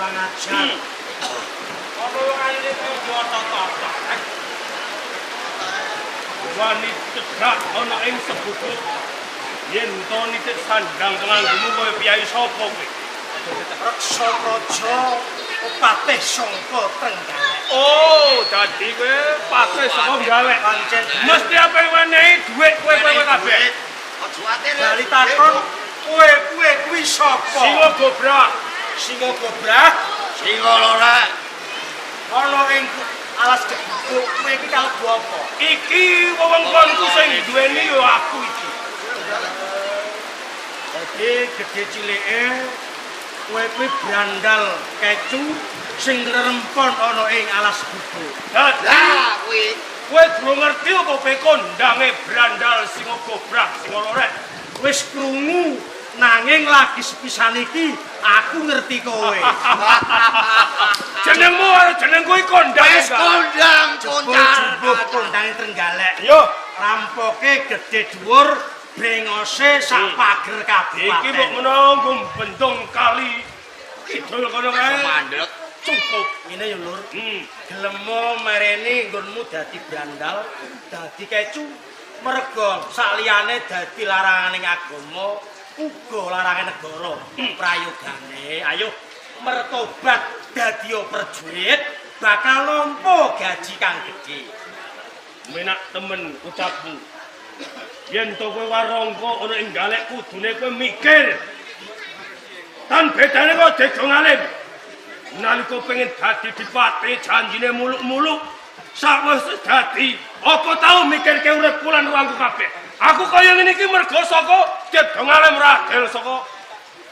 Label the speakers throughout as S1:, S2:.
S1: kurang ajar. Ono wong aline kaya diotot-otot. Wani cedhak ana ing sebukut. Yen to nitip sandang penganggumu kaya piyai sapa kowe? Reksa Praja Patih sangka Trenggalek. Oh, dadi kowe patih saka Trenggalek. Mesti ape wenehi dhuwit kowe kabeh.
S2: Aja atir.
S1: Bali takon kowe kuwi sapa? Singa gobrak. Singa gobrak?
S2: Singa lora.
S1: Ana ing alas gebuk kowe iki kalebu apa? Iki wewengkonku sing duweni ya aku iki. Dadi gedhe cilike kowe kuwi brandal kecu sing rempon ana ing alas gebuk.
S2: Lah kuwi
S1: kowe durung ngerti apa pe kondange brandal singa gobrak singa lorek. Wis krungu nanging lagi sepisan iki aku ngerti kowe. Jenengmu karo jenengku iki kondang.
S2: wis kondang
S1: Jebul kondange Trenggalek. Yo, rampoke gedhe dhuwur, brengose sak pager kabeh. Iki mbok menunggu bendung kali kidul kono kae.
S2: mandek.
S1: Cukup ngene ya Lur. Gelemo mereni nggonmu dadi brandal, dadi kecu. Merga saliyane dadi laranganing agama, uga larangan negara. Prayogane, ayo mertobat dadi prajurit, bakal nampa gaji kang gedhe. Menak temen ucapmu. Yen to kowe warangka ana ing Galek kudune kowe mikir. Tan bedane kok dejo ngalim. Nalika pengen dadi dipati janjine muluk-muluk, sawise dadi apa tau mikirke urip kulan ruangku kabeh. Aku kaya ngene iki mergo saka dejo ngalim radel saka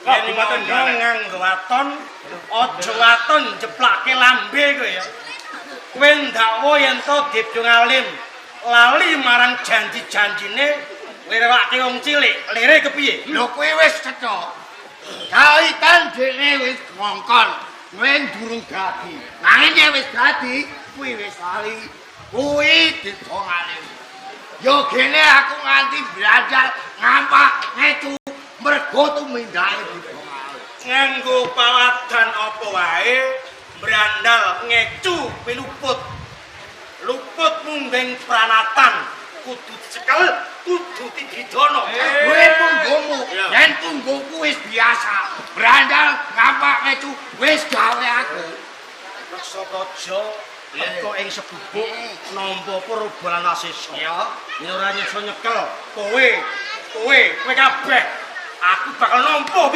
S1: Kabupaten Galek. Nganggo waton, aja waton jeplake lambe kowe ya. Kowe ndakwa yen to dejo ngalim lali marang janji-janjine lirewake wong cilik, lire kepiye?
S2: Lho kuwi wis cetha. Kaitan dene wis ngongkon. Wen durung dadi. Nanging yen wis dadi, kuwi wis lali. Kuwi ditongane. Yo gene aku nganti brandal ngampak ngecu mergo tumindake ditongane.
S1: Nganggo pawadan apa wae brandal ngecu piluput. Luput mungging pranatan kudu dicekel, kudu dididono.
S2: Kuwi punggungmu, yen punggungku wis biasa. Brandal ngampak ngecu wis gawe aku.
S1: Reksa Praja teko ing sebubuk nampa Purbalan Asesa. Ya, yen ora nyesa nyekel kowe kabeh aku bakal nampa.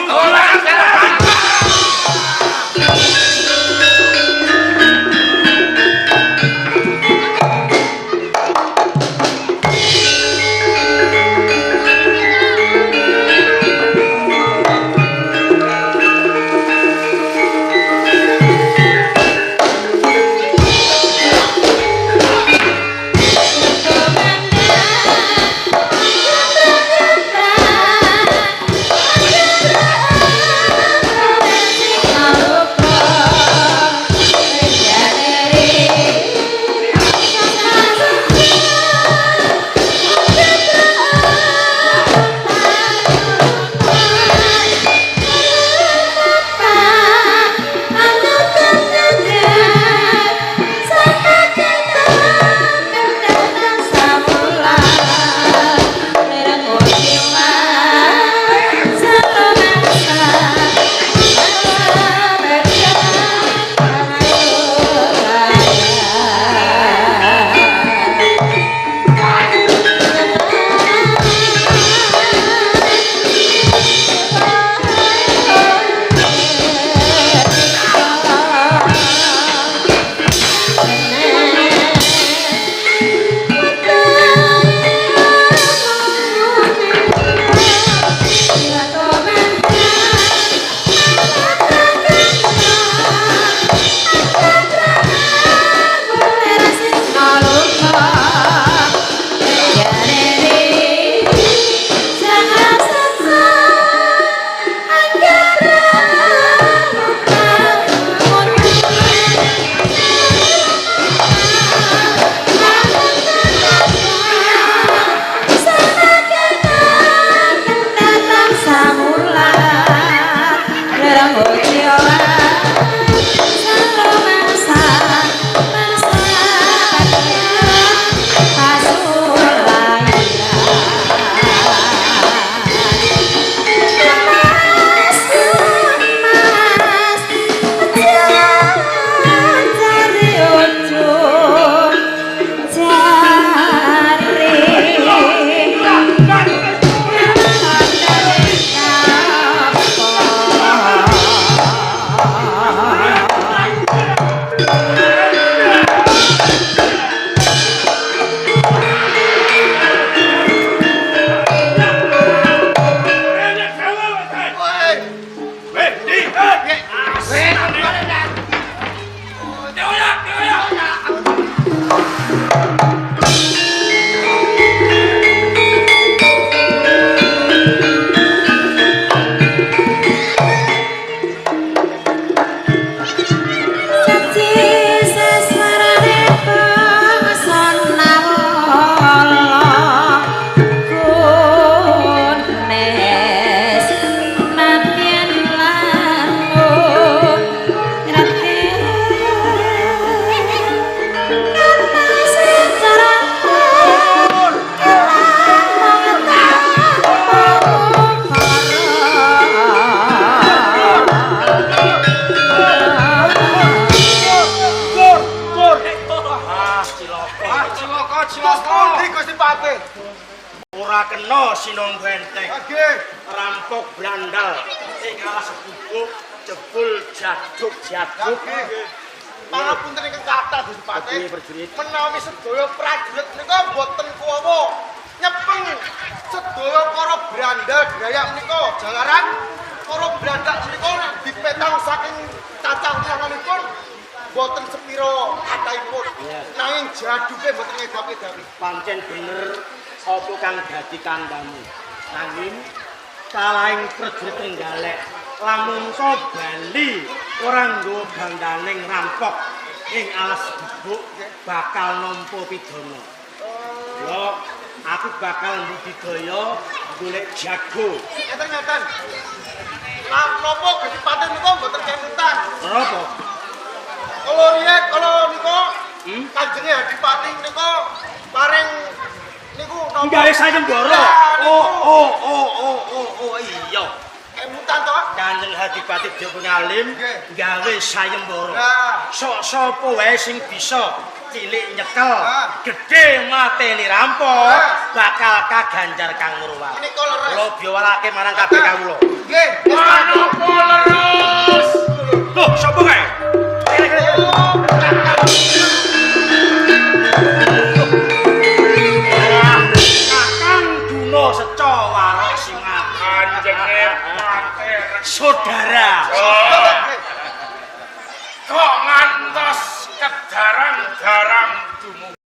S3: Samulan, lerang bocil
S1: Ora kena sinong benteng. Rampok brandal sing alas bubuk jebul jaduk.
S2: Pangapunten ingkang kathah Gusti Patih.
S1: Prajurit.
S2: Menawi sedaya prajurit menika boten kuwawa nyepeng sedaya para brandal Dayak menika jalaran para brandal menika dipetang saking cacah wilanganipun boten sepiro kathahipun. Nanging jaduke boten ngedapi-dapi.
S1: Pancen bener apa kang dadi kandhamu. Nanging kalahing prajurit Trenggalek lamun bali ora nggo bandaning rampok ing alas bubuk bakal nampa pidana. Yo aku bakal budidaya golek jago.
S2: Ngeten-ngeten. Lah napa Gusti Patih menika mboten kemutan.
S1: Napa?
S2: Kalau riyen kalau niku Kanjenge Adipati menika paring niku napa?
S1: Gawe sayembara. Oh iya.
S2: Kemutan to?
S1: Kanjeng Adipati Dewa Ngalim gawe sayembara.
S2: Lah,
S1: Sapa wae sing bisa cilik nyekel, gedhe mateni rampok, bakal kaganjar Kang Murwa.
S2: menika leres.
S1: Kula biwalake marang kabeh kawula.
S2: Nggih,
S1: Menapa leres? Loh, sapa kae? Kakang Duna Seca Warok Singat.
S3: Kanjenge Patih
S1: Saudara.
S3: kok ngantos kedarang-darang dumugi